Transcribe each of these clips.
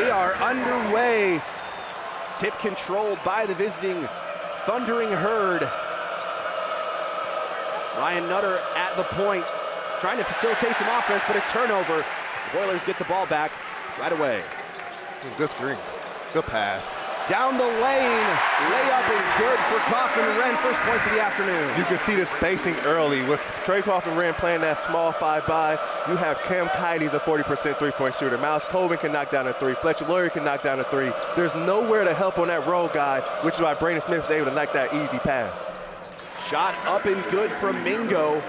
We are underway. Tip controlled by the visiting Thundering Herd. Ryan Nutter at the point, trying to facilitate some offense, but a turnover. The Boilers get the ball back right away. Good screen, good pass. Down the lane, layup and good for Kaufman-Renn, first points of the afternoon. You can see the spacing early. With Trey Kaufman-Renn playing that small 5-by, you have Cam Keide's a 40% three-point shooter. Miles Colvin can knock down a 3. Fletcher Lurie can knock down a 3. There's nowhere to help on that roll guy, which is why Braden Smith was able to knock that easy pass. Shot up and good from Mingo.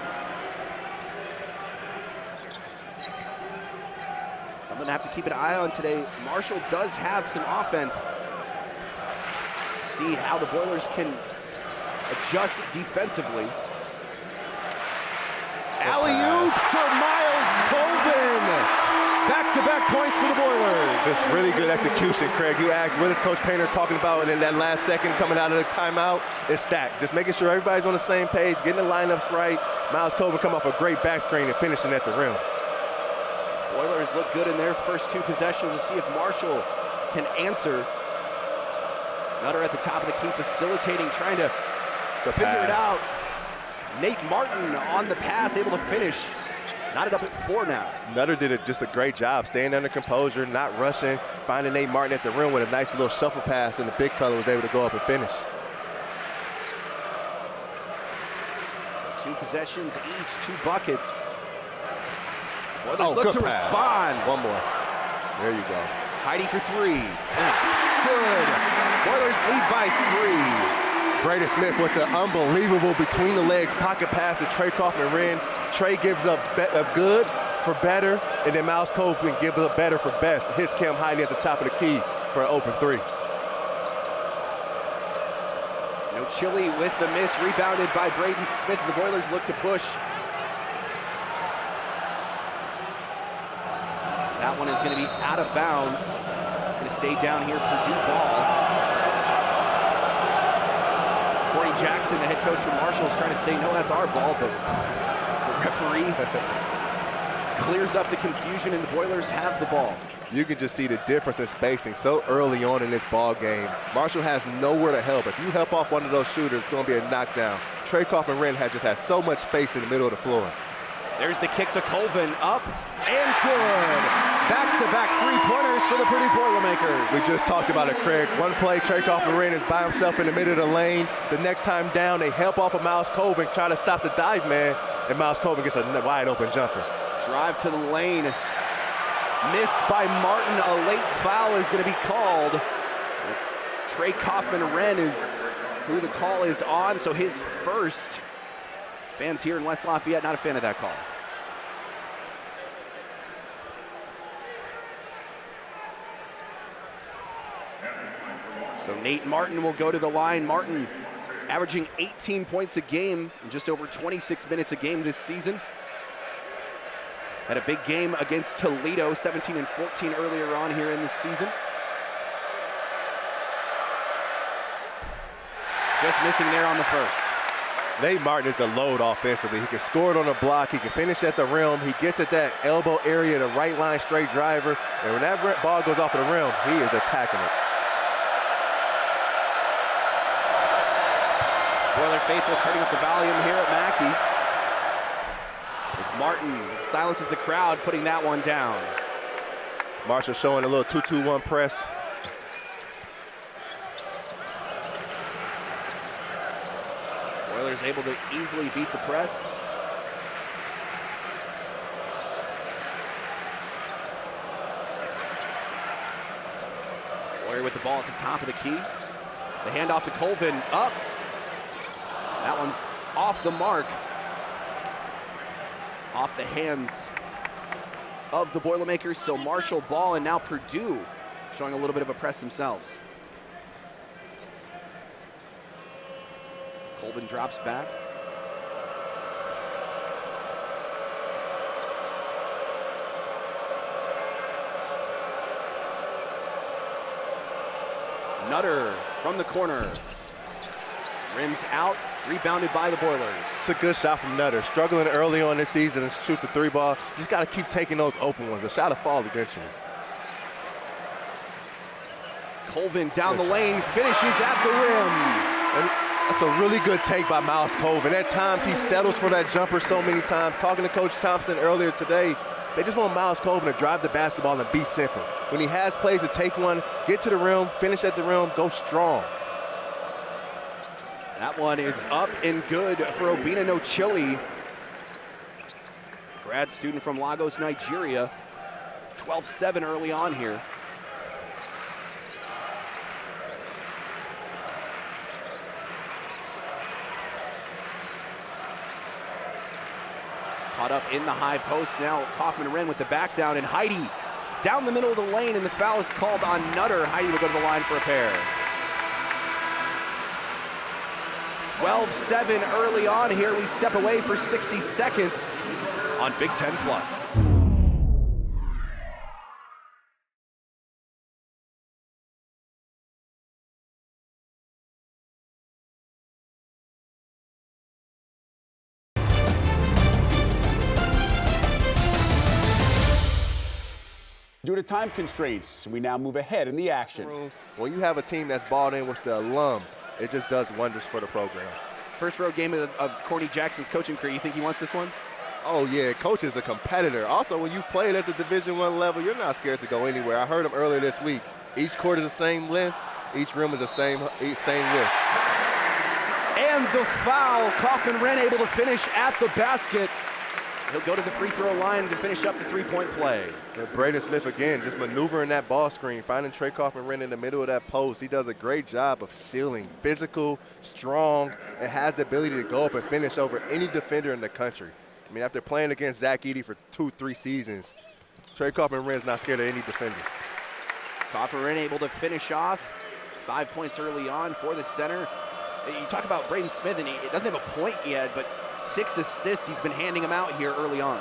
Something to have to keep an eye on today. Marshall does have some offense. See how the Boilers can adjust defensively. Alley-oop to Miles Colvin. Back-to-back points for the Boilers. This really good execution, Craig. You asked, what is Coach Painter talking about in that last second coming out of the timeout? It's stacked. Just making sure everybody's on the same page, getting the lineups right. Miles Colvin come off a great back screen and finishing at the rim. Boilers look good in their first 2 possessions. To see if Marshall can answer. Nutter at the top of the key, facilitating, trying to figure it out. Nate Martin on the pass, able to finish. Knotted up at 4 now. Nutter did just a great job, staying under composure, not rushing, finding Nate Martin at the rim with a nice little shuffle pass, and the big fella was able to go up and finish. So 2 possessions each, 2 buckets. Boilers look good to pass. respond. One more. There you go. Heidi for 3. Good. Boilers lead by 3. Braden Smith with the unbelievable between the legs pocket pass to Trey Kaufman-Renn. Trey gives up good for better, and then Miles Colvin gives up better for best. Hits Cam Heide at the top of the key for an open 3. No Chili with the miss, rebounded by Braden Smith. The Boilers look to push. That one is going to be out of bounds. It's going to stay down here, Purdue ball. Corey Jackson, the head coach from Marshall, is trying to say, no, that's our ball, but the referee clears up the confusion, and the Boilers have the ball. You can just see the difference in spacing so early on in this ball game. Marshall has nowhere to help. If you help off one of those shooters, it's going to be a knockdown. Trey Kaufman-Renn just has so much space in the middle of the floor. There's the kick to Colvin, up and good. Back-to-back 3-pointers for the Purdue Boilermakers. We just talked about it, Craig. One play, Trey Kaufman-Renn is by himself in the middle of the lane. The next time down, they help off of Miles Colvin, try to stop the dive man, and Miles Colvin gets a wide open jumper. Drive to the lane. Missed by Martin. A late foul is going to be called. It's Trey Kaufman-Renn is who the call is on, so his first. Fans here in West Lafayette not a fan of that call. So Nate Martin will go to the line. Martin averaging 18 points a game in just over 26 minutes a game this season. Had a big game against Toledo, 17 and 14 earlier on here in this season. Just missing there on the first. Nate Martin is the load offensively. He can score it on the block. He can finish at the rim. He gets at that elbow area, the right line straight driver. And when that ball goes off of the rim, he is attacking it. Boiler faithful turning up the volume here at Mackey. As Martin silences the crowd, putting that one down. Marshall showing a little 2-2-1 press. Boilers able to easily beat the press. Boyer with the ball at the top of the key. The handoff to Colvin, up. That one's off the mark. Off the hands of the Boilermakers. So Marshall ball, and now Purdue showing a little bit of a press themselves. Colvin drops back. Nutter from the corner. Rims out, rebounded by the Boilers. It's a good shot from Nutter. Struggling early on this season and shoot the 3 ball. Just got to keep taking those open ones. The shot will fall eventually. Colvin down the lane, finishes at the rim. And that's a really good take by Miles Colvin. At times, he settles for that jumper so many times. Talking to Coach Thompson earlier today, they just want Miles Colvin to drive the basketball and be simple. When he has plays to take one, get to the rim, finish at the rim, go strong. That one is up and good for Obina Nochili, grad student from Lagos, Nigeria. 12-7 early on here. Caught up in the high post now. Kaufman-Renn with the back down, and Heidi down the middle of the lane, and the foul is called on Nutter. Heidi will go to the line for a pair. 12-7 early on here. We step away for 60 seconds on Big Ten Plus. Due to time constraints, we now move ahead in the action. When you have a team that's balled in with the alum, it just does wonders for the program. First road game of Corny Jackson's coaching career. You think he wants this one? Oh, yeah, coach is a competitor. Also, when you played at the Division I level, you're not scared to go anywhere. I heard him earlier this week. Each court is the same length. Each rim is the same width. And the foul. Kaufman-Renn able to finish at the basket. He'll go to the free throw line to finish up the three-point play. And Braden Smith, again, just maneuvering that ball screen, finding Trey Kaufman-Renn in the middle of that post. He does a great job of sealing. Physical, strong, and has the ability to go up and finish over any defender in the country. I mean, after playing against Zach Edey for 2-3 seasons, Trey Kaufman-Renn is not scared of any defenders. Kaufman-Renn able to finish off. 5 points early on for the center. You talk about Braden Smith, and he doesn't have a point yet, but 6 assists he's been handing them out here early on.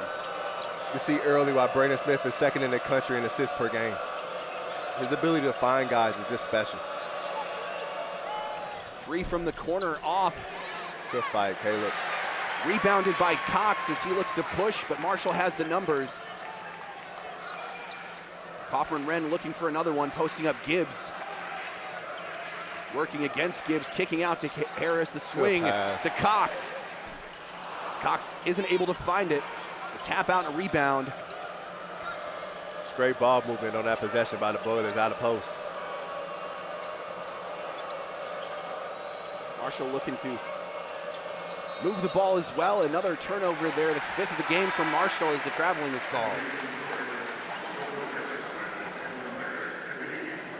You see early why Braden Smith is second in the country in assists per game. His ability to find guys is just special. 3 from the corner off. Good fight, Caleb. Rebounded by Cox as he looks to push, but Marshall has the numbers. Kaufman-Renn looking for another one, posting up Gibbs. Working against Gibbs, kicking out to Harris, the swing to Cox. Cox isn't able to find it. The tap out and a rebound. Great ball movement on that possession by the Boilers out of post. Marshall looking to move the ball as well. Another turnover there, the 5th of the game from Marshall as the traveling is called.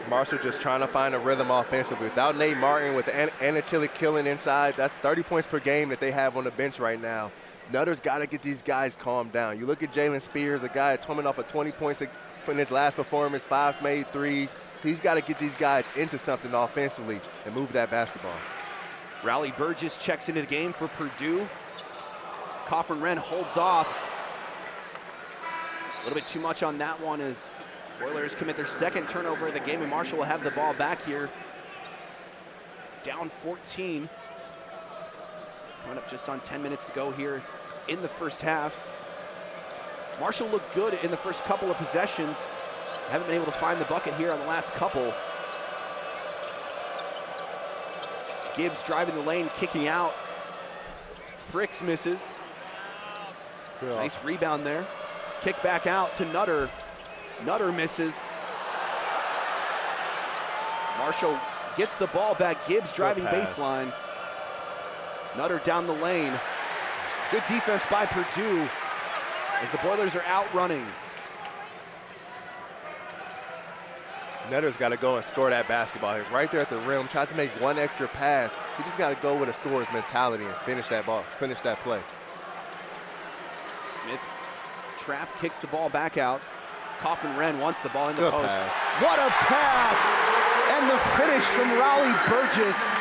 Marshall just trying to find a rhythm offensively. Without Nate Martin, with Anachili killing inside, that's 30 points per game that they have on the bench right now. Nutter's got to get these guys calmed down. You look at Jalen Spears, a guy coming off of 20 points in his last performance, 5 made threes. He's got to get these guys into something offensively and move that basketball. Riley Burgess checks into the game for Purdue. Kaufman-Renn holds off. A little bit too much on that one as Oilers commit their 2nd turnover of the game, and Marshall will have the ball back here. Down 14. Coming up just on 10 minutes to go here in the first half. Marshall looked good in the first couple of possessions. Haven't been able to find the bucket here on the last couple. Gibbs driving the lane, kicking out. Fricks misses. Good. Nice rebound there. Kick back out to Nutter. Nutter misses. Marshall gets the ball back. Gibbs driving baseline. Nutter down the lane. Good defense by Purdue as the Boilers are out running. Nutter's got to go and score that basketball. He's right there at the rim, tried to make one extra pass. He just got to go with a scorer's mentality and finish that ball, finish that play. Smith trap, kicks the ball back out. Kaufman-Renn wants the ball in the post. Pass. What a pass! And the finish from Riley Burgess.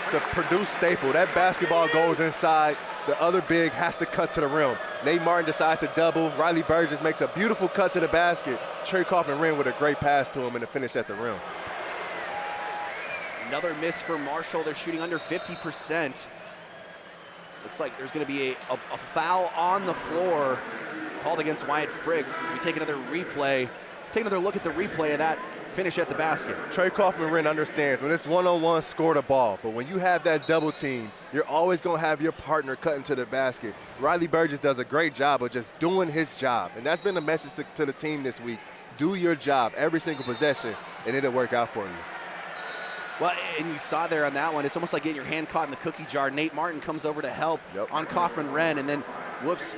It's a Purdue staple. That basketball goes inside. The other big has to cut to the rim. Nate Martin decides to double. Riley Burgess makes a beautiful cut to the basket. Trey Kaufman-Renn with a great pass to him and a finish at the rim. Another miss for Marshall. They're shooting under 50%. Looks like there's going to be a foul on the floor called against Wyatt Fricks as we take another replay. Take another look at the replay of that finish at the basket. Trey Kaufman-Renn understands when it's one-on-one, score the ball. But when you have that double team, you're always going to have your partner cutting to the basket. Riley Burgess does a great job of just doing his job. And that's been the message to the team this week. Do your job every single possession, and it'll work out for you. Well, and you saw there on that one, it's almost like getting your hand caught in the cookie jar. Nate Martin comes over to help on Kaufman-Renn, and then, whoops,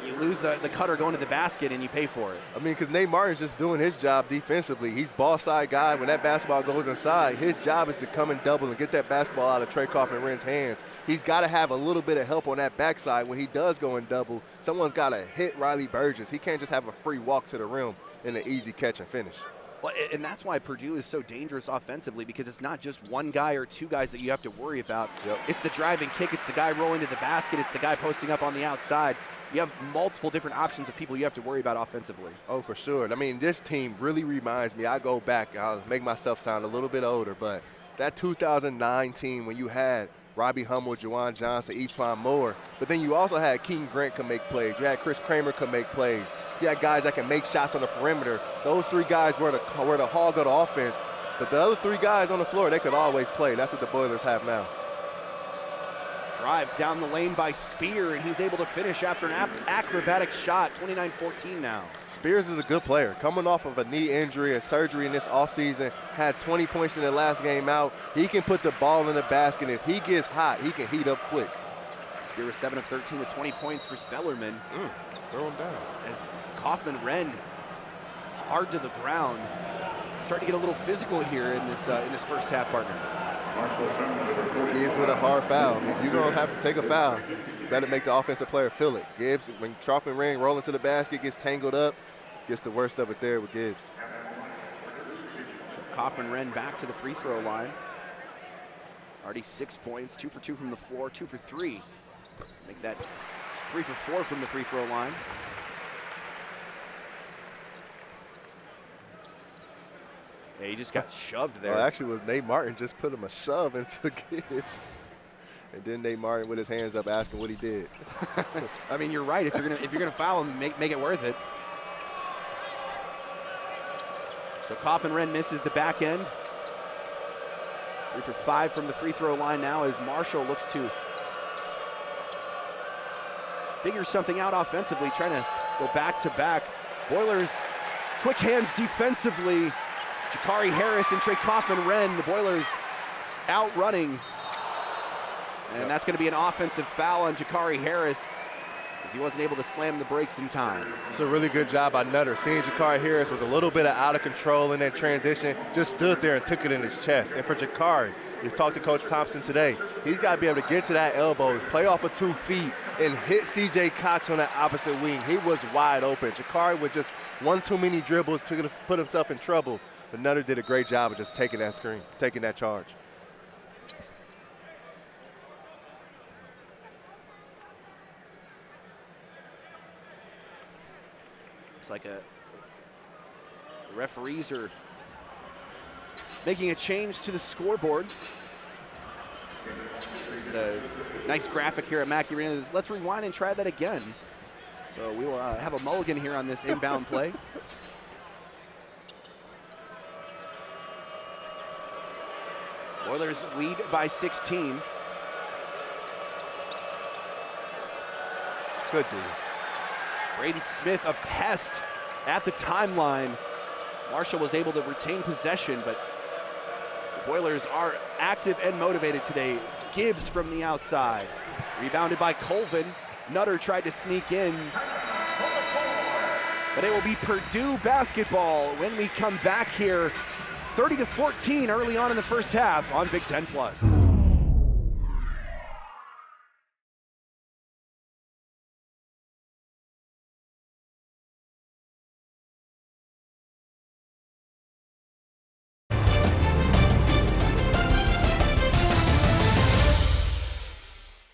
you lose the cutter going to the basket, and you pay for it. I mean, because Nate Martin's just doing his job defensively. He's ball side guy. When that basketball goes inside, his job is to come and double and get that basketball out of Trey Kaufman-Renn's hands. He's got to have a little bit of help on that backside. When he does go and double, someone's got to hit Riley Burgess. He can't just have a free walk to the rim and an easy catch and finish. Well, and that's why Purdue is so dangerous offensively, because it's not just one guy or two guys that you have to worry about. It's the driving kick. It's the guy rolling to the basket. It's the guy posting up on the outside. You have multiple different options of people you have to worry about offensively. Oh, for sure. I mean, this team really reminds me. I go back. I'll make myself sound a little bit older, but that 2009 team when you had Robbie Hummel, Juwan Johnson, E'Twaun Moore, but then you also had Keaton Grant can make plays. You had Chris Kramer can make plays. You had guys that can make shots on the perimeter. Those three guys were the hog of the offense, but the other three guys on the floor, they could always play. That's what the Boilers have now. Drive down the lane by Spear, and he's able to finish after an acrobatic shot, 29-14 now. Spears is a good player. Coming off of a knee injury, a surgery in this offseason, had 20 points in the last game out. He can put the ball in the basket. If he gets hot, he can heat up quick. Spear was 7 of 13 with 20 points for Bellerman. Throw him down. As Kaufman-Renn hard to the ground. Starting to get a little physical here in this first half, partner. Gibbs with a hard foul. If you're going to have to take a foul, you better make the offensive player feel it. Gibbs, when Kaufman-Renn rolling to the basket, gets tangled up, gets the worst of it there with Gibbs. So Kaufman-Renn back to the free throw line. Already 6 points, 2 for 2 from the floor, 2 for 3. Make that 3 for 4 from the free throw line. Yeah, he just got shoved there. Well, actually, it was Nate Martin just put him a shove into Gibbs. And then Nate Martin with his hands up asking what he did. I mean, you're right. If you're gonna foul him, make it worth it. So Kaufman-Renn misses the back end. 3 for 5 from the free throw line now as Marshall looks to figure something out offensively, trying to go back to back. Boilers, quick hands defensively. Jakari Harris and Trey Kaufman-Renn, the Boilers outrunning. And that's going to be an offensive foul on Jakari Harris as he wasn't able to slam the brakes in time. It's a really good job by Nutter. Seeing Jakari Harris was a little bit out of control in that transition, just stood there and took it in his chest. And for Jakari, you talked to Coach Thompson today, he's got to be able to get to that elbow, play off of 2 feet, and hit C.J. Cox on that opposite wing. He was wide open. Jakari with just one too many dribbles to put himself in trouble. But Nutter did a great job of just taking that screen, taking that charge. Looks like the referees are making a change to the scoreboard. It's a nice graphic here at Mackey Arena. Let's rewind and try that again. So we will have a mulligan here on this inbound play. Oilers lead by 16. Good dude. Braden Smith, a pest at the timeline. Marshall was able to retain possession, but the Boilers are active and motivated today. Gibbs from the outside. Rebounded by Colvin. Nutter tried to sneak in. But it will be Purdue basketball when we come back here. 30-14 early on in the first half on Big Ten Plus.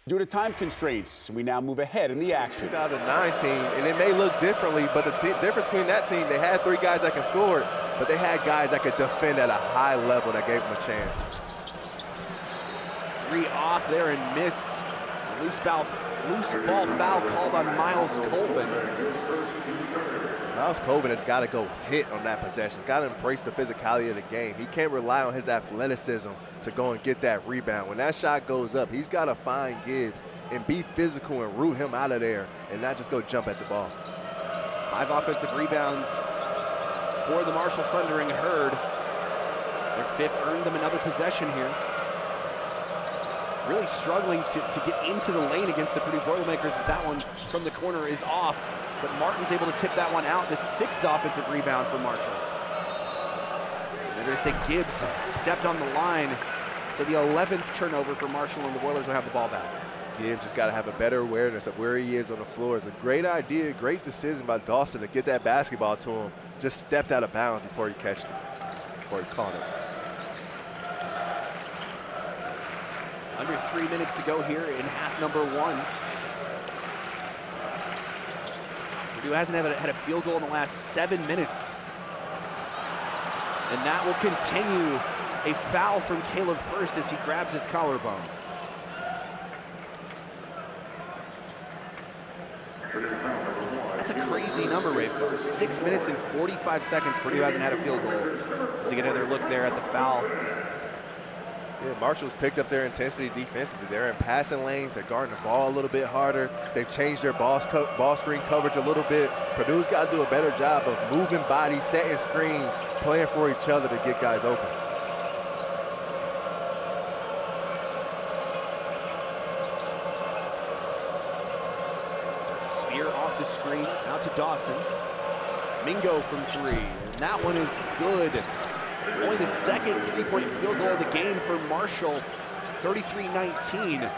Due to time constraints, we now move ahead in the action. 2019, and it may look differently, but the difference between that team, they had 3 guys that can score, but they had guys that could defend at a high level that gave them a chance. 3 off there and miss. Loose ball foul called on Miles Colvin. Miles Colvin has got to go hit on that possession. Got to embrace the physicality of the game. He can't rely on his athleticism to go and get that rebound. When that shot goes up, he's got to find Gibbs and be physical and root him out of there and not just go jump at the ball. 5 offensive rebounds for the Marshall Thundering Herd. Their 5th earned them another possession here. Really struggling to get into the lane against the Purdue Boilermakers as that one from the corner is off. But Martin's able to tip that one out. The 6th offensive rebound for Marshall. And they're going to say Gibbs stepped on the line. So the 11th turnover for Marshall, and the Boilers will have the ball back. Gibbs just got to have a better awareness of where he is on the floor. It's a great idea, great decision by Dawson to get that basketball to him. Just stepped out of bounds before he catched it, before he caught it. Under 3 minutes to go here in half number 1. Purdue hasn't had a field goal in the last 7 minutes. And that will continue. A foul from Caleb First as he grabs his collarbone. That's a crazy number, Ray. 6 minutes and 45 seconds. Purdue hasn't had a field goal. As you get another look there at the foul. Yeah, Marshall's picked up their intensity defensively. They're in passing lanes. They're guarding the ball a little bit harder. They've changed their ball screen coverage a little bit. Purdue's got to do a better job of moving bodies, setting screens, playing for each other to get guys open. Spear off the screen, out to Dawson. Mingo from 3, and that one is good. Only the 2nd 3-point field goal of the game for Marshall, 33-19.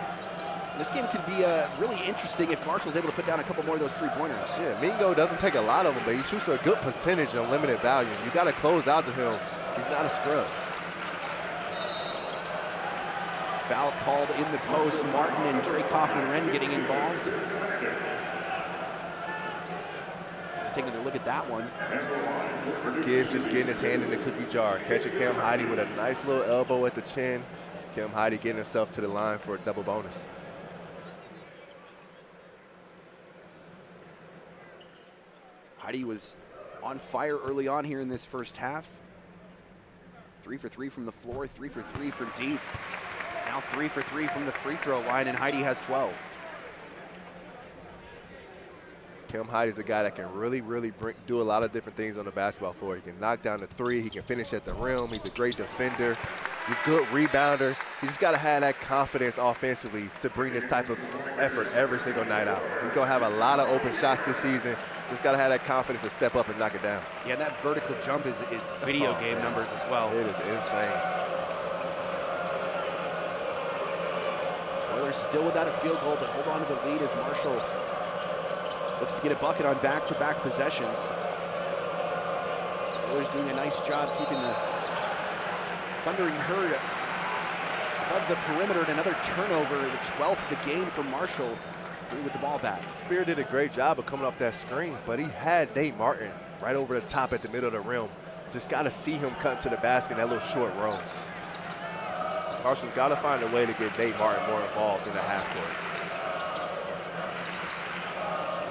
This game could be really interesting if Marshall's able to put down a couple more of those 3-pointers. Yeah, Mingo doesn't take a lot of them, but he shoots a good percentage on limited value. You got to close out to him. He's not a scrub. Foul called in the post. Martin and Trey Kaufman-Wren getting involved. Taking a look at that one. Gibbs just getting his hand in the cookie jar. Catching Cam Heidi with a nice little elbow at the chin. Cam Heidi getting himself to the line for a double bonus. Heidi was on fire early on here in this first half. 3 for 3 from the floor, 3 for 3 from deep. Now 3 for 3 from the free throw line, and Heidi has 12. Cam Heidi's a guy that can really do a lot of different things on the basketball floor. He can knock down the 3. He can finish at the rim. He's a great defender. He's a good rebounder. You just got to have that confidence offensively to bring this type of effort every single night out. He's going to have a lot of open shots this season. Just got to have that confidence to step up and knock it down. Yeah, that vertical jump is video game numbers as well. It is insane. Oilers still without a field goal, but hold on to the lead as Marshall looks to get a bucket on back-to-back possessions. Oilers doing a nice job keeping the Thundering Herd above the perimeter, and another turnover, the 12th of the game for Marshall, with the ball back. Spear did a great job of coming off that screen, but he had Nate Martin right over the top at the middle of the rim. Just got to see him cut to the basket in that little short roll. Marshall's got to find a way to get Nate Martin more involved in the half court.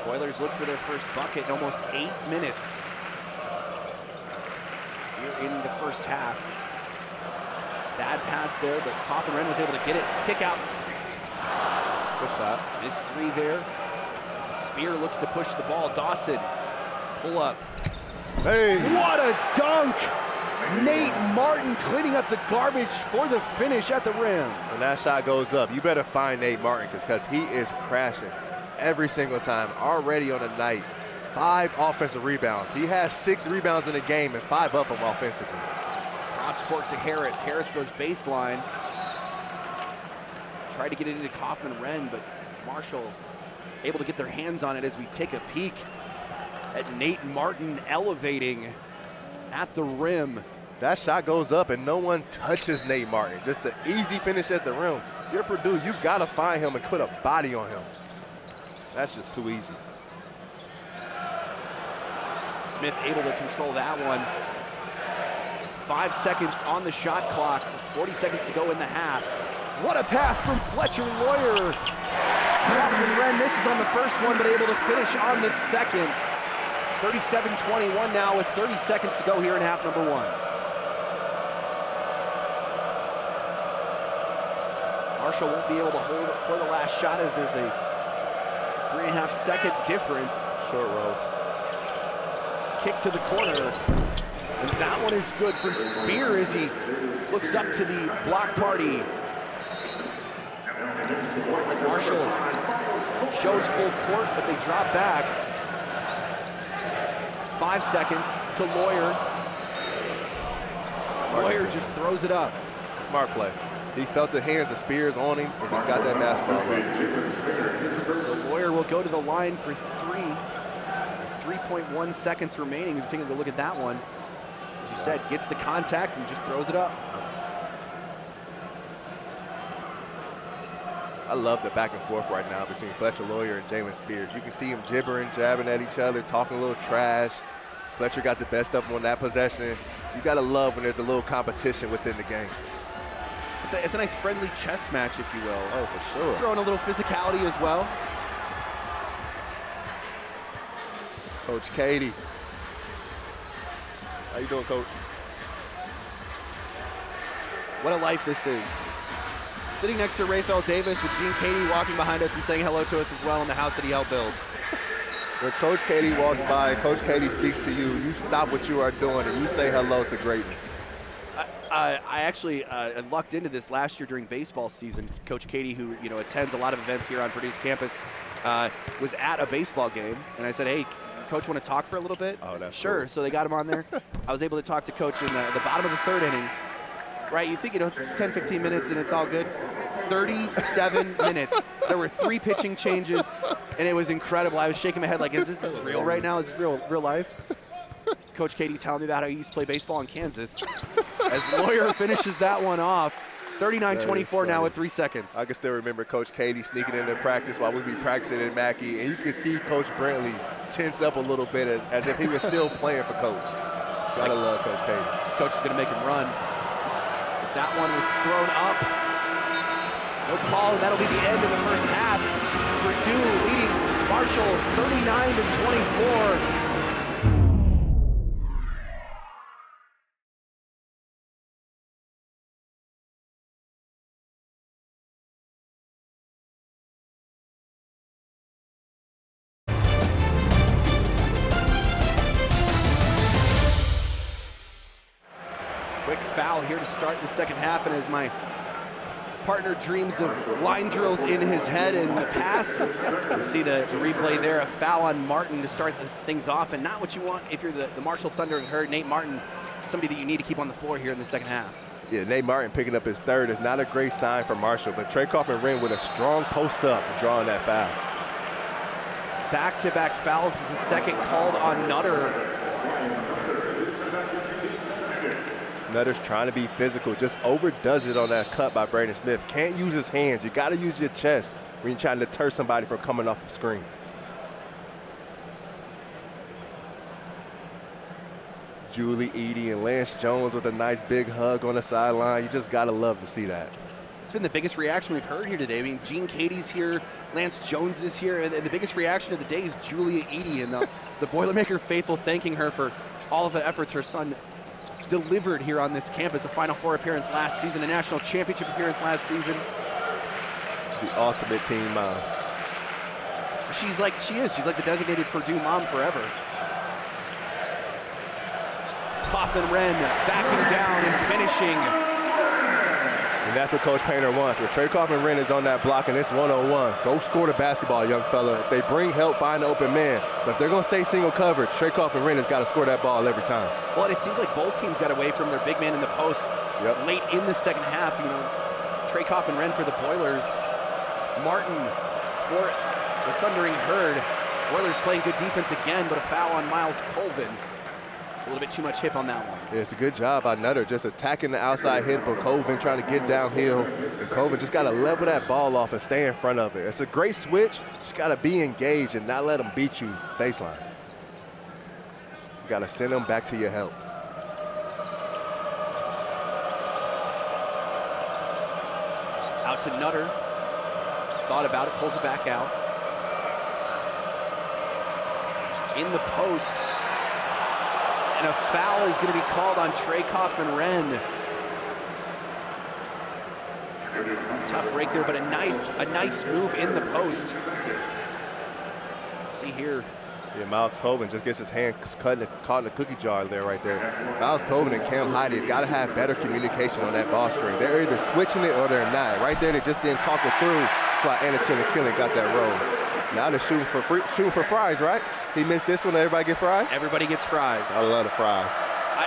Oilers look for their first bucket in almost 8 minutes here in the first half. Bad pass there, but Kaufman-Wren was able to get it. Kick out. Good shot. Missed 3 there. Spear looks to push the ball. Dawson, pull up. Hey! What a dunk! Nate Martin cleaning up the garbage for the finish at the rim. When that shot goes up, you better find Nate Martin because he is crashing every single time. Already on the night, 5 offensive rebounds. He has 6 rebounds in the game and 5 of them offensively. Cross court to Harris. Harris goes baseline. Tried to get it into Kaufman-Wren, but Marshall able to get their hands on it as we take a peek at Nate Martin elevating at the rim. That shot goes up and no one touches Nate Martin. Just an easy finish at the rim. If you're Purdue, you've got to find him and put a body on him. That's just too easy. Smith able to control that one. 5 seconds on the shot clock, 40 seconds to go in the half. What a pass from Fletcher Loyer. Kaufman-Wren misses on the first one, but able to finish on the second. 37-21 now with 30 seconds to go here in half number one. Marshall won't be able to hold it for the last shot as there's a 3.5 second difference. Short roll. Kick to the corner. And that one is good for Spear as he looks up to the block party. Marshall shows full court, but they drop back. 5 seconds to Lawyer. Lawyer just throws it up. Smart play. He felt the hands of Spears on him, and he's got that basketball right. So Lawyer will go to the line for three. 3.1 seconds remaining. As we're taking a look at that one. As you said, gets the contact and just throws it up. I love the back and forth right now between Fletcher Lawyer and Jalen Spears. You can see him gibbering, jabbing at each other, talking a little trash. Fletcher got the best of him on that possession. You gotta love when there's a little competition within the game. It's a nice friendly chess match, if you will. Oh, for sure. Throwing a little physicality as well. Coach Katie. How you doing, Coach? What a life this is. Sitting next to Raphael Davis with Gene Katie walking behind us and saying hello to us as well in the house that he helped build. When Coach Katie walks by and Coach Katie speaks to you, you stop what you are doing and you say hello to greatness. I actually lucked into this last year during baseball season. Coach Katie, who attends a lot of events here on Purdue's campus, was at a baseball game, and I said, "Hey, Coach, want to talk for a little bit?" Oh, that's sure. cool. So they got him on there. I was able to talk to Coach in the bottom of the third inning. Right, you think 10, 15 minutes and it's all good. 37 minutes. There were 3 pitching changes, and it was incredible. I was shaking my head like, is this real right now? Is this real life? Coach Katie telling me about how he used to play baseball in Kansas. As Lawyer finishes that one off, 39-24 now with 3 seconds. I can still remember Coach Katie sneaking into practice while we'd be practicing in Mackey, and you could see Coach Brentley tense up a little bit as if he was still playing for Coach. Gotta love Coach Katie. Coach is gonna make him run. As that one was thrown up. No call, and that'll be the end of the first half. Purdue leading Marshall 39-24. Quick foul here to start the second half, and as my partner dreams of line drills in his head and the pass, you see the replay there, a foul on Martin to start things off, and not what you want if you're the Marshall Thunder and Herd. Nate Martin, somebody that you need to keep on the floor here in the second half. Yeah, Nate Martin picking up his third is not a great sign for Marshall, but Trey Kaufman-Renn with a strong post up drawing that foul. Back-to-back fouls is the second called on Nutter. Nutter's trying to be physical, just overdoes it on that cut by Braden Smith. Can't use his hands. You got to use your chest when you're trying to deter somebody from coming off the screen. Julie Edie and Lance Jones with a nice big hug on the sideline. You just got to love to see that. It's been the biggest reaction we've heard here today. I mean, Gene Katie's here, Lance Jones is here, and the biggest reaction of the day is Julia Edie and the Boilermaker faithful thanking her for all of the efforts her son delivered here on this campus. A Final Four appearance last season, a national championship appearance last season. The ultimate team mom. She's like the designated Purdue mom forever. Kaufman-Renn backing down and finishing. And that's what Coach Painter wants. When Trey Kaufman-Renn is on that block and it's 1-on-1, go score the basketball, young fella. If they bring help, find an open man. But if they're going to stay single coverage, Trey Kaufman-Renn has got to score that ball every time. Well, it seems like both teams got away from their big man in the post late in the second half. Trey Kaufman-Renn for the Boilers. Martin for the Thundering Herd. Boilers playing good defense again, but a foul on Miles Colvin. A little bit too much hip on that one. Yeah, it's a good job by Nutter, just attacking the outside hit, but Colvin trying to get downhill. And Colvin just got to level that ball off and stay in front of it. It's a great switch. Just got to be engaged and not let them beat you baseline. You got to send them back to your help. Out to Nutter. Thought about it, pulls it back out. In the post. And a foul is going to be called on Trey Kaufman-Renn. Tough break there, but a nice move in the post. See here. Yeah, Miles Colvin just gets his hand caught in the cookie jar there, right there. Miles Colvin and Cam Heide have got to have better communication on that ball screen. They're either switching it or they're not. Right there, they just didn't talk it through. That's why Anna Chillikillen got that roll. Now they're shooting for fries, right? He missed this one. Everybody get fries? Everybody gets fries. I love the fries. I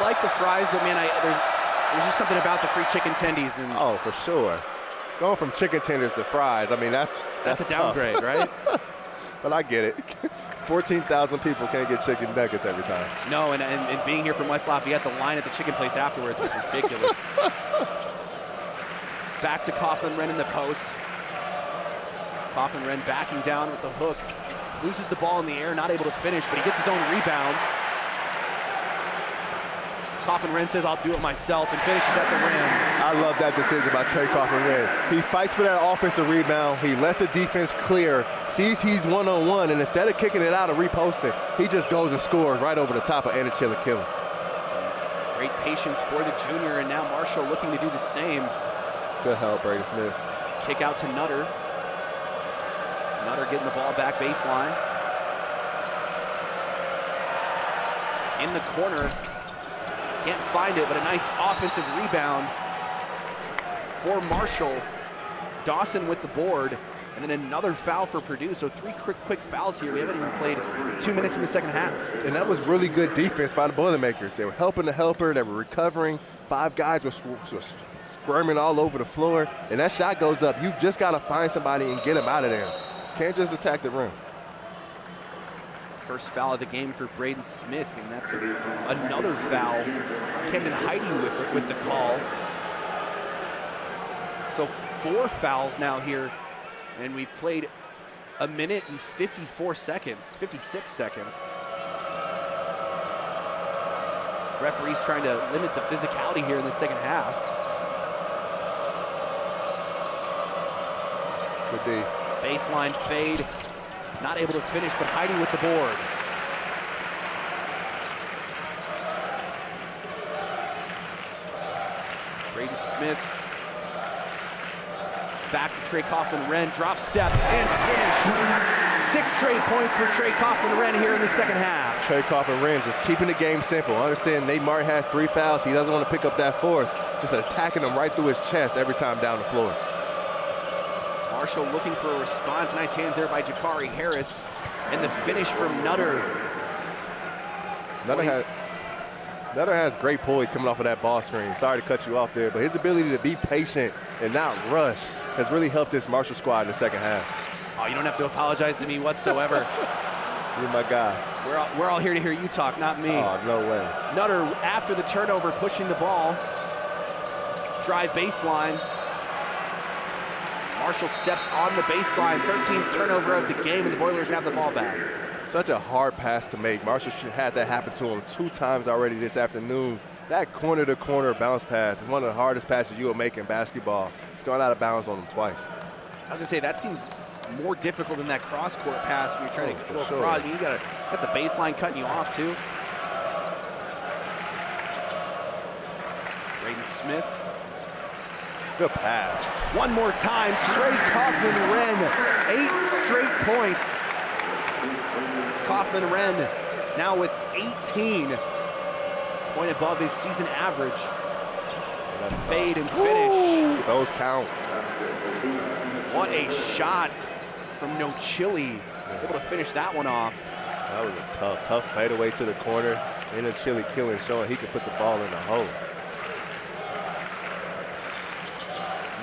like the fries, but man, there's just something about the free chicken tendies. And oh, for sure. Going from chicken tenders to fries, I mean, that's a downgrade, right? But I get it. 14,000 people can't get chicken nuggets every time. No, and being here from West Lafayette, the line at the chicken place afterwards was ridiculous. Back to Kaufman-Renn in the post. Kaufman-Renn backing down with the hook. Loses the ball in the air, not able to finish, but he gets his own rebound. Kaufman-Renn says, I'll do it myself, and finishes at the rim. I love that decision by Trey Kaufman-Renn. He fights for that offensive rebound. He lets the defense clear, sees he's one-on-one, and instead of kicking it out or reposting, he just goes and scores right over the top of Anna Chillikillen. Great patience for the junior, and now Marshall looking to do the same. Good help, Brady Smith. Kick out to Nutter. Nutter getting the ball back baseline. In the corner. Can't find it, but a nice offensive rebound for Marshall. Dawson with the board, and then another foul for Purdue. So 3 quick fouls here. We haven't even played 2 minutes in the second half. And that was really good defense by the Boilermakers. They were helping the helper. They were recovering. 5 guys were squirming all over the floor, and that shot goes up. You just got to find somebody and get them out of there. Can't just attack the rim. First foul of the game for Braden Smith, and that's another foul. Camden Heide with the call. So 4 fouls now here, and we've played 1 minute and 56 seconds. Referees trying to limit the physicality here in the second half. Good D. Baseline fade. Not able to finish, but Heide with the board. Brady Smith. Back to Trey Kaufman-Renn, drop step and finish. 6 straight points for Trey Kaufman-Renn here in the second half. Trey Kaufman-Renn just keeping the game simple. I understand Nate Martin has 3 fouls. He doesn't want to pick up that 4th. Just attacking him right through his chest every time down the floor. Marshall looking for a response. Nice hands there by Jakari Harris. And the finish from Nutter. Nutter has great poise coming off of that ball screen. Sorry to cut you off there, but his ability to be patient and not rush has really helped this Marshall squad in the second half. Oh, you don't have to apologize to me whatsoever. You're my guy. We're all here to hear you talk, not me. Oh, no way. Nutter, after the turnover, pushing the ball. Drive baseline. Marshall steps on the baseline, 13th turnover of the game, and the Boilers have the ball back. Such a hard pass to make. Marshall should have that happen to him 2 times already this afternoon. That corner-to-corner bounce pass is one of the hardest passes you will make in basketball. It's gone out of bounds on him twice. I was gonna say, that seems more difficult than that cross-court pass when you're trying to go across. You got the baseline cutting you off, too. Braden Smith. Good pass. One more time, Trey Kaufman-Renn, 8 straight points. This is Kaufman-Renn now with 18, point above his season average. Fade and finish. Ooh, those count. What a shot from No Chili. Able to finish that one off. That was a tough fadeaway to the corner. And a Chillikillen showing he could put the ball in the hole.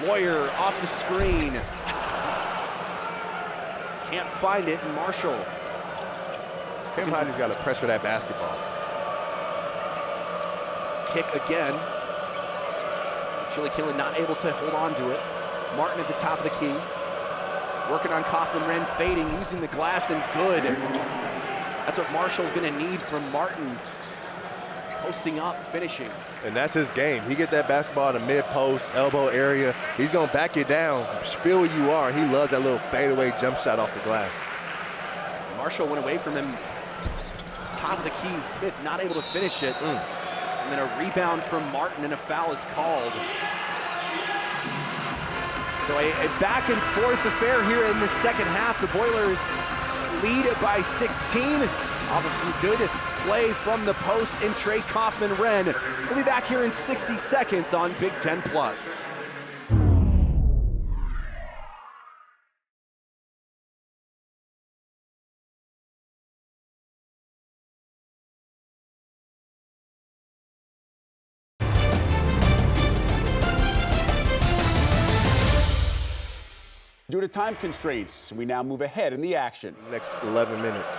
Lawyer off the screen. Can't find it, and Marshall. Cam Heide's got to pressure that basketball. Kick again. Chillikillen not able to hold on to it. Martin at the top of the key. Working on Kaufman-Renn, fading, using the glass, and good. That's what Marshall's going to need from Martin. Posting up, finishing. And that's his game. He get that basketball in the mid-post, elbow area. He's going to back it down, feel where you are. He loves that little fadeaway jump shot off the glass. Marshall went away from him top of the key. Smith not able to finish it. And then a rebound from Martin and a foul is called. So a back and forth affair here in the second half. The Boilers lead by 16 off of some good play from the post in Trey Kaufman-Renn. We'll be back here in 60 seconds on Big Ten Plus. Due to time constraints, we now move ahead in the action. Next 11 minutes.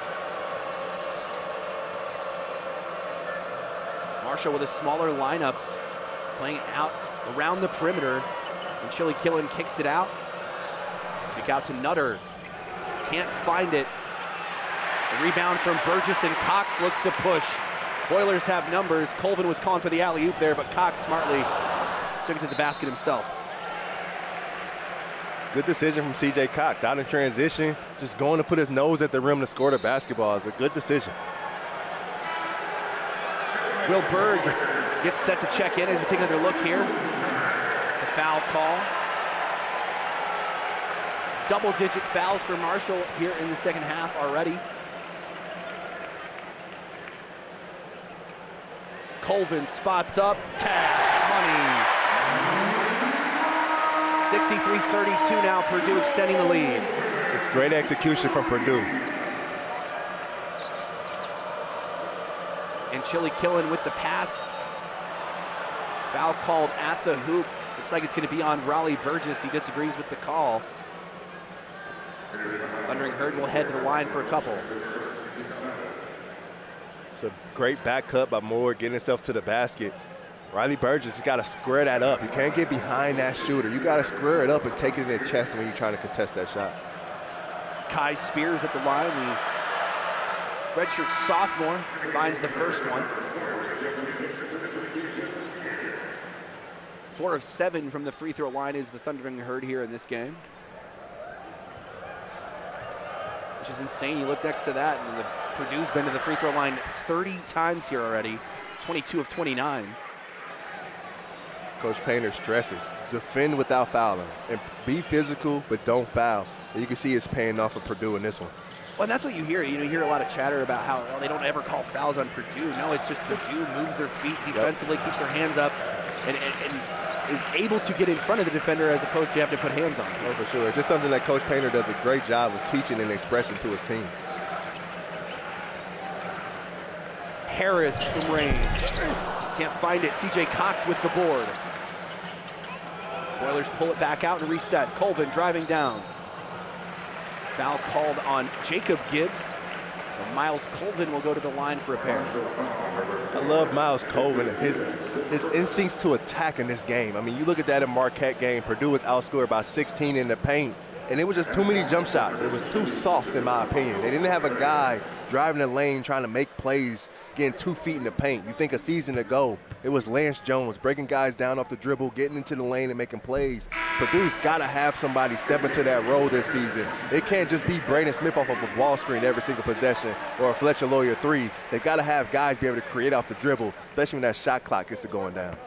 Marshall with a smaller lineup, playing out around the perimeter. And Chili Killen kicks it out. Kick out to Nutter. Can't find it. A rebound from Burgess, and Cox looks to push. Boilers have numbers. Colvin was calling for the alley-oop there, but Cox smartly took it to the basket himself. Good decision from C.J. Cox. Out in transition, just going to put his nose at the rim to score the basketball is a good decision. Will Berg gets set to check in as we take another look here. The foul call. Double-digit fouls for Marshall here in the second half already. Colvin spots up, cash money. 63-32 now, Purdue extending the lead. It's great execution from Purdue. And Chili Killen with the pass. Foul called at the hoop. Looks like it's going to be on Raleigh Burgess. He disagrees with the call. Thundering Herd will head to the line for a couple. It's a great back cut by Moore, getting himself to the basket. Riley Burgess has got to square that up. You can't get behind that shooter. You got to square it up and take it in the chest when you're trying to contest that shot. Kai Spears at the line. The redshirt sophomore finds the first one. 4 of 7 from the free throw line is the Thundering Herd here in this game. Which is insane. You look next to that, and the Purdue's been to the free throw line 30 times here already. 22 of 29. Coach Painter stresses, defend without fouling, and be physical, but don't foul. And you can see it's paying off for Purdue in this one. Well, and that's what you hear. You hear a lot of chatter about how they don't ever call fouls on Purdue. No, it's just Purdue moves their feet defensively, keeps their hands up, and is able to get in front of the defender as opposed to having to put hands on. Oh, for sure. Just something that Coach Painter does a great job of teaching and expressing to his team. Harris from range. Can't find it. C.J. Cox with the board. Boilers pull it back out and reset. Colvin driving down. Foul called on Jacob Gibbs. So Miles Colvin will go to the line for a pair. I love Miles Colvin, his instincts to attack in this game. I mean, you look at that in Marquette game, Purdue was outscored by 16 in the paint, and it was just too many jump shots. It was too soft, in my opinion. They didn't have a guy driving the lane, trying to make plays, getting 2 feet in the paint. You think a season ago, it was Lance Jones breaking guys down off the dribble, getting into the lane and making plays. Purdue's got to have somebody step into that role this season. It can't just be Braden Smith off of a ball screen every single possession or a Fletcher Lawyer 3. They've got to have guys be able to create off the dribble, especially when that shot clock gets to going down.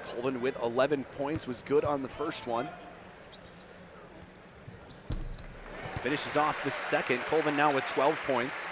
Colvin with 11 points was good on the first one. Finishes off the second. Colvin now with 12 points.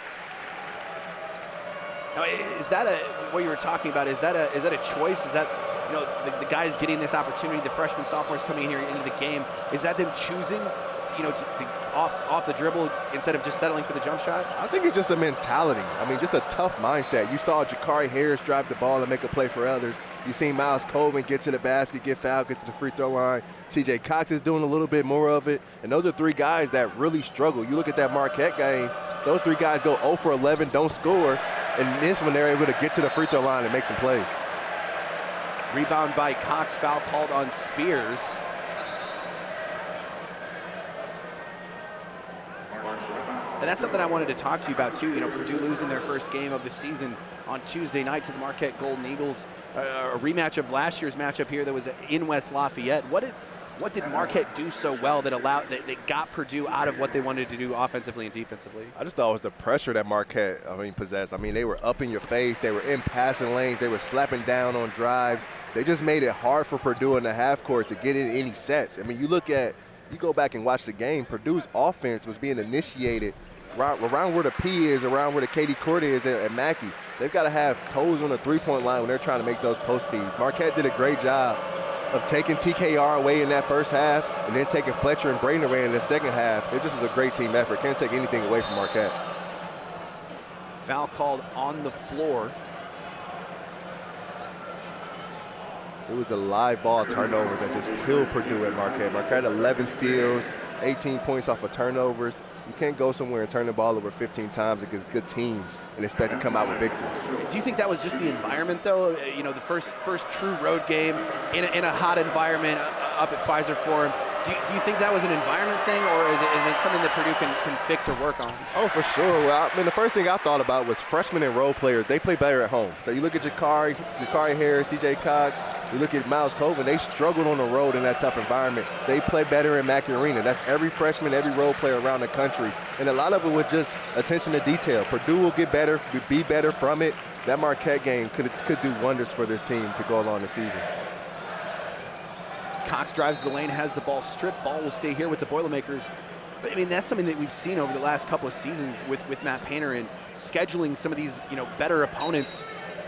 Now, is that what you were talking about? Is that a choice? Is that, you know, the guys getting this opportunity, the freshmen, sophomores coming in here into the game? Is that them choosing, to off the dribble instead of just settling for the jump shot? I think it's just a mentality. I mean, just a tough mindset. You saw Jakari Harris drive the ball and make a play for others. You've seen Miles Colvin get to the basket, get fouled, get to the free throw line. C.J. Cox is doing a little bit more of it. And those are 3 guys that really struggle. You look at that Marquette game, those 3 guys go 0 for 11, don't score. And this one, they're able to get to the free throw line and make some plays. Rebound by Cox, foul called on Spears. And that's something I wanted to talk to you about too. Purdue losing their first game of the season on Tuesday night to the Marquette Golden Eagles. A rematch of last year's matchup here that was in West Lafayette. What What did Marquette do so well that got Purdue out of what they wanted to do offensively and defensively? I just thought it was the pressure that Marquette, possessed. They were up in your face. They were in passing lanes. They were slapping down on drives. They just made it hard for Purdue in the half court to get in any sets. You go back and watch the game, Purdue's offense was being initiated around where the P is, around where the Katie Court is at Mackey. They've got to have toes on the three-point line when they're trying to make those post feeds. Marquette did a great job of taking TKR away in that first half and then taking Fletcher and Braden away in the second half. It just was a great team effort. Can't take anything away from Marquette. Foul called on the floor. It was the live ball turnovers that just killed Purdue at Marquette. Marquette 11 steals, 18 points off of turnovers. You can't go somewhere and turn the ball over 15 times against good teams and expect to come out with victories. Do you think that was just the environment, though? The first true road game in a hot environment up at Pfizer Forum. Do you think that was an environment thing, or is it something that Purdue can fix or work on? Oh, for sure. Well, the first thing I thought about was freshmen and role players. They play better at home. So you look at Jakari Harris, CJ Cox. You look at Miles Colvin, they struggled on the road in that tough environment. They play better in Mackey Arena. That's every freshman, every role player around the country. And a lot of it was just attention to detail. Purdue will get better, be better from it. That Marquette game could do wonders for this team to go along the season. Cox drives the lane, has the ball stripped. Ball will stay here with the Boilermakers. That's something that we've seen over the last couple of seasons with Matt Painter and scheduling some of these, better opponents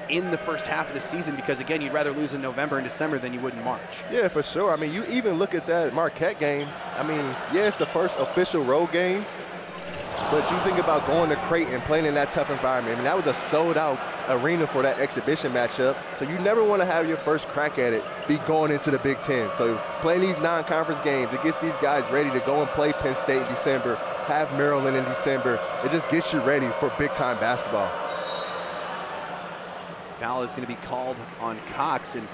in the first half of the season, because again, you'd rather lose in November and December than you would in March. Yeah, for sure. You even look at that Marquette game. Yeah, it's the first official road game, but you think about going to Creighton and playing in that tough environment. That was a sold-out arena for that exhibition matchup, so you never want to have your first crack at it be going into the Big Ten. So playing these non-conference games, it gets these guys ready to go and play Penn State in December, have Maryland in December. It just gets you ready for big-time basketball. Foul is going to be called on Cox, and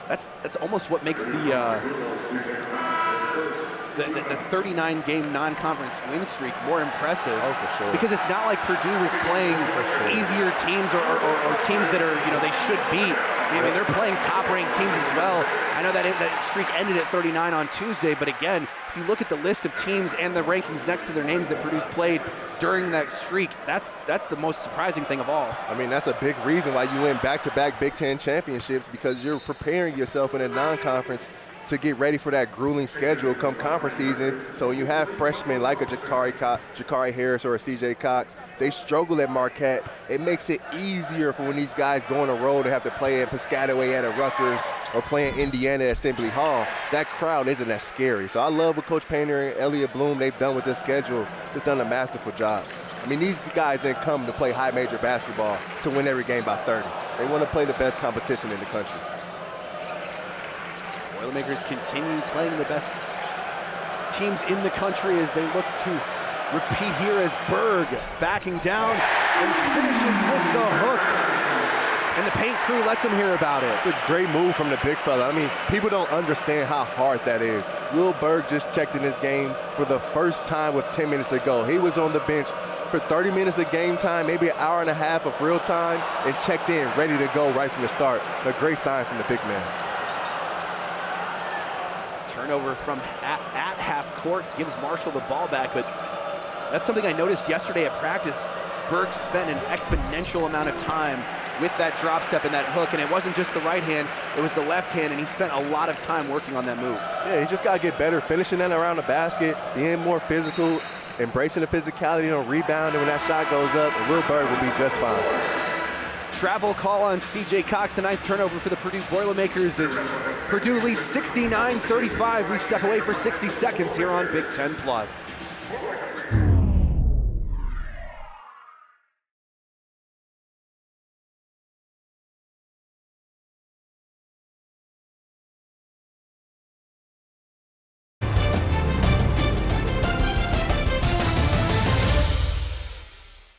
that's almost what makes the 39-game non-conference win streak more impressive. Oh, for sure. Because it's not like Purdue was playing easier teams or teams that they should beat. They're playing top-ranked teams as well. I know that streak ended at 39 on Tuesday, but again, if you look at the list of teams and the rankings next to their names that Purdue's played during that streak, that's the most surprising thing of all. That's a big reason why you win back-to-back Big Ten championships, because you're preparing yourself in a non-conference to get ready for that grueling schedule come conference season. So when you have freshmen like a Jakari Harris or a CJ Cox, they struggle at Marquette. It makes it easier for when these guys go on the road and have to play at Piscataway at Rutgers or play in Indiana at Assembly Hall. That crowd isn't that scary. So I love what Coach Painter and Elliott Bloom, they've done with this schedule. They've done a masterful job. These guys didn't come to play high major basketball to win every game by 30. They want to play the best competition in the country. Boilermakers continue playing the best teams in the country as they look to repeat here as Berg backing down and finishes with the hook. And the paint crew lets him hear about it. It's a great move from the big fella. People don't understand how hard that is. Will Berg just checked in this game for the first time with 10 minutes to go. He was on the bench for 30 minutes of game time, maybe an hour and a half of real time, and checked in, ready to go right from the start. A great sign from the big man. Turnover from at half court gives Marshall the ball back, but that's something I noticed yesterday at practice. Berg spent an exponential amount of time with that drop step and that hook, and it wasn't just the right hand, it was the left hand, and he spent a lot of time working on that move. Yeah, he just got to get better finishing that around the basket, being more physical, embracing the physicality on rebound, and when that shot goes up, Will Berg will be just fine. Travel call on CJ Cox, the 9th turnover for the Purdue Boilermakers as Purdue leads 69-35. We step away for 60 seconds here on Big Ten Plus.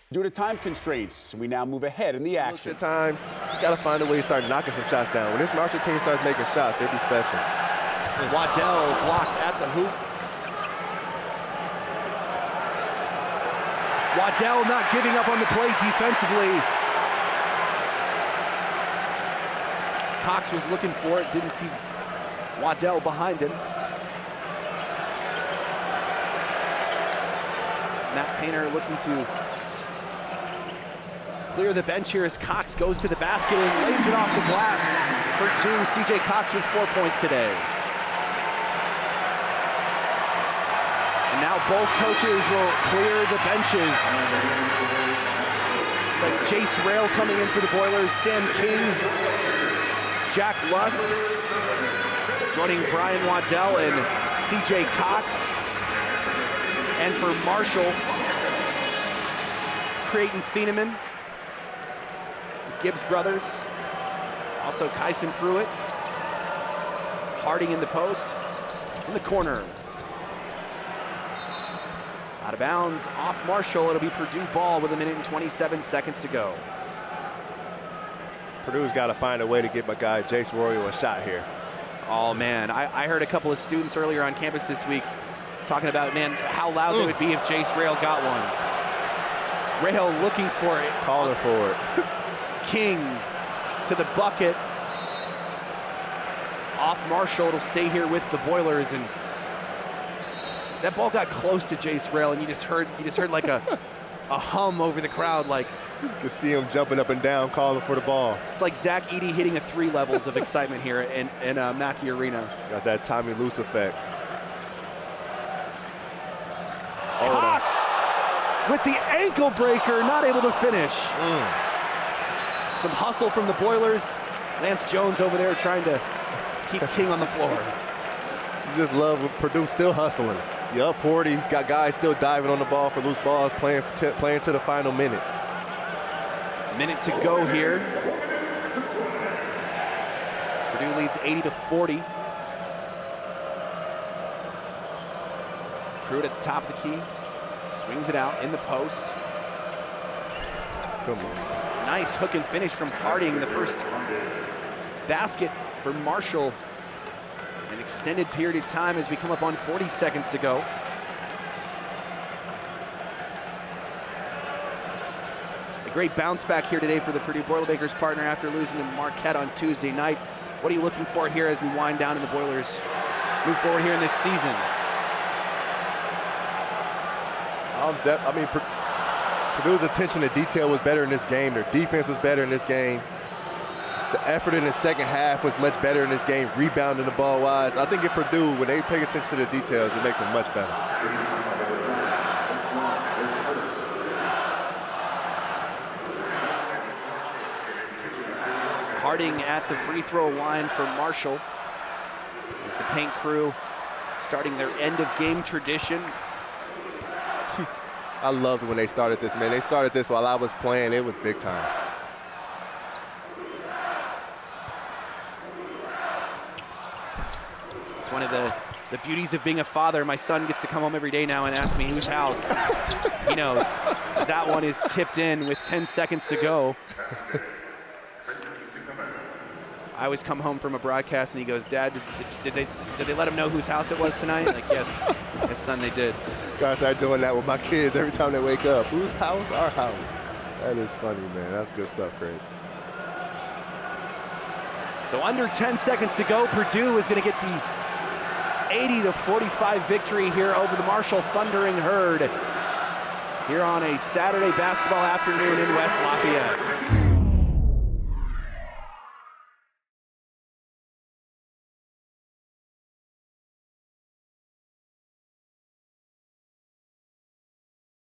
Due to time constraints, we now move ahead in the action. At times, just got to find a way to start knocking some shots down. When this Marshall team starts making shots, they be special. Waddell blocked at the hoop. Waddell not giving up on the play defensively. Cox was looking for it, didn't see Waddell behind him. Matt Painter looking to clear the bench here as Cox goes to the basket and lays it off the glass for two. C.J. Cox with 4 points today. And now both coaches will clear the benches. It's like Jace Rail coming in for the Boilers, Sam King, Jack Lusk, joining Brian Waddell and C.J. Cox. And for Marshall, Creighton Thieneman, Gibbs brothers, also Kyson Pruitt, Harding in the post, in the corner. Out of bounds, off Marshall, it'll be Purdue ball with 1 minute and 27 seconds to go. Purdue's got to find a way to get my guy Jace Royal a shot here. Oh man, I heard a couple of students earlier on campus this week talking about, man, how loud they would be if Jace Rail got one. Rail looking for it. Calling for it. King to the bucket. Off Marshall, it'll stay here with the Boilers, and that ball got close to Jace Rail, and you just heard like a hum over the crowd, like you can see him jumping up and down, calling for the ball. It's like Zach Edey hitting a 3 levels of excitement here in Mackey Arena. Got that Tommy Luce effect. Cox with the ankle breaker, not able to finish. Some hustle from the Boilers. Lance Jones over there trying to keep King on the floor. You just love Purdue still hustling. You're up 40, got guys still diving on the ball for loose balls, playing to the final minute. Minute to go here. Purdue leads 80-40. Pruitt at the top of the key. Swings it out in the post. Come on. Nice hook and finish from Harding. The first basket for Marshall. An extended period of time as we come up on 40 seconds to go. A great bounce back here today for the Purdue Boilermakers partner after losing to Marquette on Tuesday night. What are you looking for here as we wind down and the Boilers move forward here in this season? I mean, Purdue's attention to detail was better in this game. Their defense was better in this game. The effort in the second half was much better in this game, rebounding the ball wise. I think at Purdue, when they pay attention to the details, it makes them much better. Harding at the free throw line for Marshall as the paint crew starting their end of game tradition. I loved when they started this, man. They started this while I was playing. It was big time. It's one of the beauties of being a father. My son gets to come home every day now and ask me whose house. He knows. That one is tipped in with 10 seconds to go. I always come home from a broadcast and he goes, Dad, did they let him know whose house it was tonight? Like, yes, son, they did. Gotta start doing that with my kids every time they wake up. Whose house? Our house. That is funny, man. That's good stuff, Craig. So under 10 seconds to go, Purdue is going to get the 80-45 victory here over the Marshall Thundering Herd here on a Saturday basketball afternoon in West Lafayette.